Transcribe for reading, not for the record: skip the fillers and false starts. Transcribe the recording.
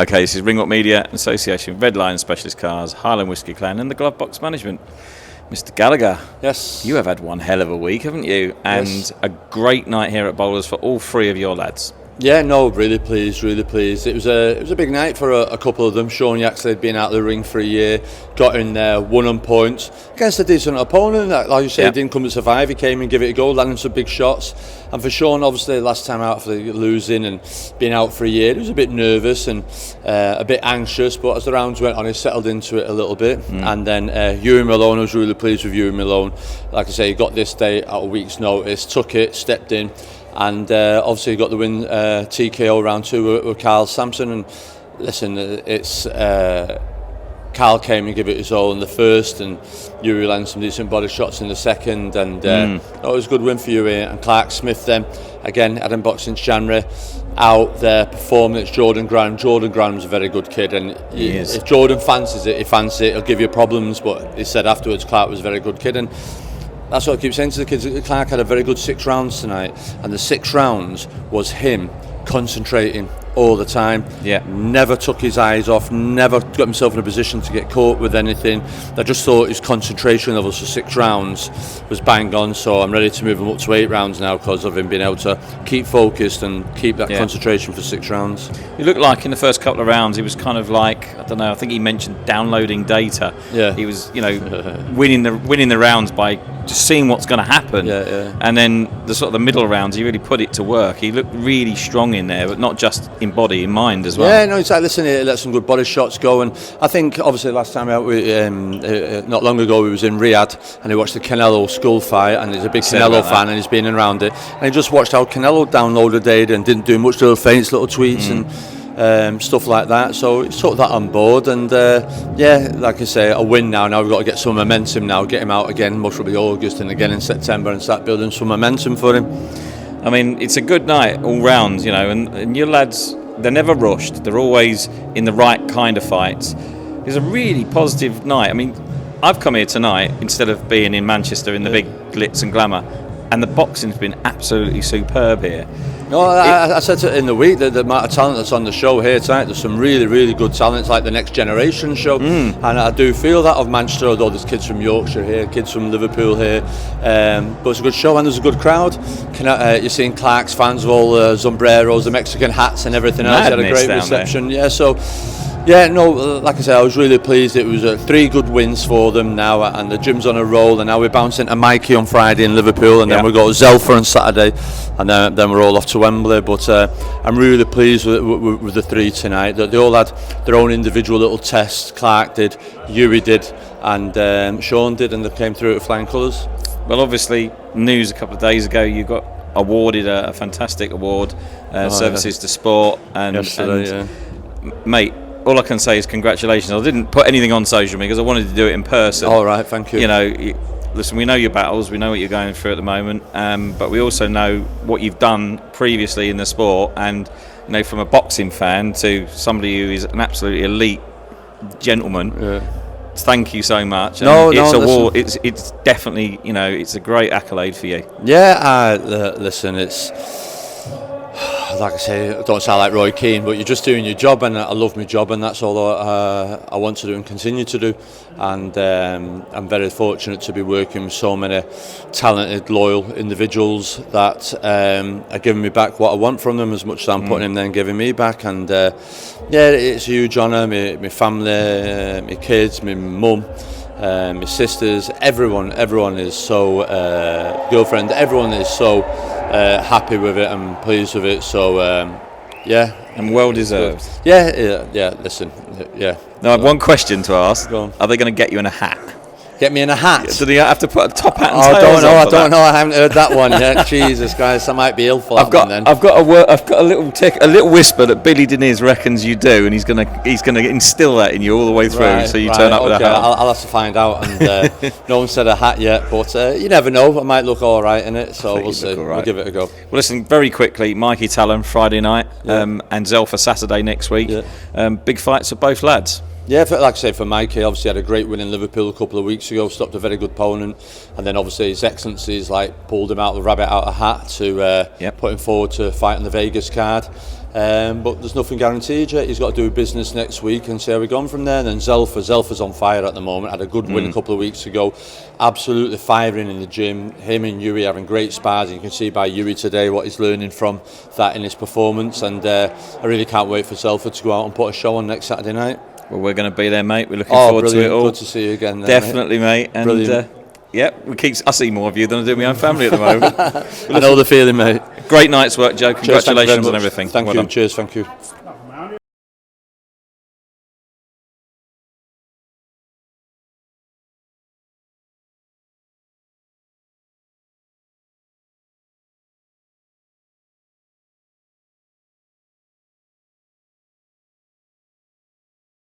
Okay, this is Ringwalk Media, Association of Red Lion Specialist Cars, Highland Whisky Clan and the Glove Box Management. Mr. Gallagher, yes, you have had one hell of a week, haven't you? And yes, a great night here at Bowlers for all three of your lads. Yeah, no, really pleased. It was a big night for a couple of them. Sean Yaxley had been out of the ring for a year, got in there, won on points against a decent opponent. Like you say, He didn't come to survive. He came and gave it a go, landing some big shots. And for Sean, obviously, last time out for losing and being out for a year, he was a bit nervous and a bit anxious. But as the rounds went on, he settled into it a little bit. And then Ewan Malone, I was really pleased with Ewan Malone. Like I say, he got this day at a week's notice, took it, stepped in. And obviously got the win TKO round 2 with Carl Sampson. And listen, it's Carl came and gave it his all in the first, and Yuri landed some decent body shots in the second. And it was a good win for Yuri. And Clark Smith then, again, had him boxing January, out there performing. It's Jordan Graham. Jordan Graham's a very good kid, and if Jordan fancies it, he'll give you problems. But he said afterwards Clark was a very good kid, and that's what I keep saying to the kids. Clark had a very good 6 rounds tonight, and the 6 rounds was him concentrating all the time. Never took his eyes off, never got himself in a position to get caught with anything. I just thought his concentration levels for 6 rounds was bang on, so I'm ready to move him up to 8 rounds now because of him being able to keep focused and keep that concentration for 6 rounds. He looked like in the first couple of rounds he was kind of like, I don't know, I think he mentioned downloading data. He was, winning the rounds by just seeing what's going to happen. And then the sort of the middle rounds he really put it to work. He looked really strong in there, but not just in body, in mind as well. Yeah, no, exactly. Listen, he let some good body shots go, and I think obviously last time out, not long ago, we was in Riyadh and he watched the Canelo skull fight, and he's a big Canelo fan, and he's been around it, and he just watched how Canelo downloaded data and didn't do much, little feints, little tweets and stuff like that. So he took that on board, and like I say, a win now. Now we've got to get some momentum now, get him out again, most probably August and again in September, and start building some momentum for him. I mean, it's a good night all round, and your lads, they're never rushed. They're always in the right kind of fights. It's a really positive night. I mean, I've come here tonight instead of being in Manchester in the big glitz and glamour, and the boxing's been absolutely superb here. No, I said it in the week, that the amount of talent that's on the show here tonight, there's some really, really good talent. It's like the next generation show. And I do feel that of Manchester, although there's kids from Yorkshire here, kids from Liverpool here. But it's a good show and there's a good crowd. You're seeing Clark's fans of all the sombreros, the Mexican hats and everything else. They had a great reception. Like I said, I was really pleased. It was 3 good wins for them now, and the gym's on a roll, and now we're bouncing to Mikey on Friday in Liverpool, and then we've got Zelfa on Saturday, and then we're all off to Wembley. But I'm really pleased with the 3 tonight. They all had their own individual little tests. Clark did, Yuri did, and Sean did, and they came through with flying colours. Well, obviously, news a couple of days ago, you got awarded a fantastic award, Services to Sport, and mate, all I can say is congratulations. I didn't put anything on social media because I wanted to do it in person. All right, thank you. Listen, we know your battles, we know what you're going through at the moment, but we also know what you've done previously in the sport, and from a boxing fan to somebody who is an absolutely elite gentleman. Thank you so much. It's definitely, it's a great accolade for you. Listen, it's like I say, I don't sound like Roy Keane, but you're just doing your job, and I love my job, and that's all I want to do and continue to do. And I'm very fortunate to be working with so many talented, loyal individuals that are giving me back what I want from them, as much as I'm putting in there and giving me back. And it's a huge honour. My family, my kids, my mum, my sisters, everyone is so girlfriend, everyone is so happy with it and pleased with it. So and well deserved. Listen. Now I have one question to ask. Go on. Are they going to get you in a hat? Get me in a hat? So do you have to put a top hat and tails on? I don't know. I haven't heard that one yet. Jesus Christ, I might be ill for that one then. I've got a little whisper that Billy Diniz reckons you do, and he's gonna instill that in you all the way through. So you turn up with a hat. I'll have to find out. And no one said a hat yet, but you never know. I might look all right in it. So we'll see. Right. We'll give it a go. Well, listen, very quickly, Mikey Talon Friday night, and Zelfa Saturday next week. Big fights for both lads. Yeah, like I say, for Mikey, obviously had a great win in Liverpool a couple of weeks ago, stopped a very good opponent, and then obviously His Excellency's pulled him out, the rabbit out of a hat to put him forward to fight on the Vegas card. but there's nothing guaranteed yet. He's got to do business next week and see how we're going from there. And then Zelfa's on fire at the moment. Had a good win a couple of weeks ago. Absolutely firing in the gym. Him and Yuri having great spars. You can see by Yuri today what he's learning from that in his performance. And I really can't wait for Zelfa to go out and put a show on next Saturday night. Well, we're going to be there, mate. We're looking forward to it all. Good to see you again. Definitely, mate. And I see more of you than I do my own family at the moment. I know the feeling, mate. Great night's work, Joe. Congratulations on everything. Thank you. Cheers. Thank you.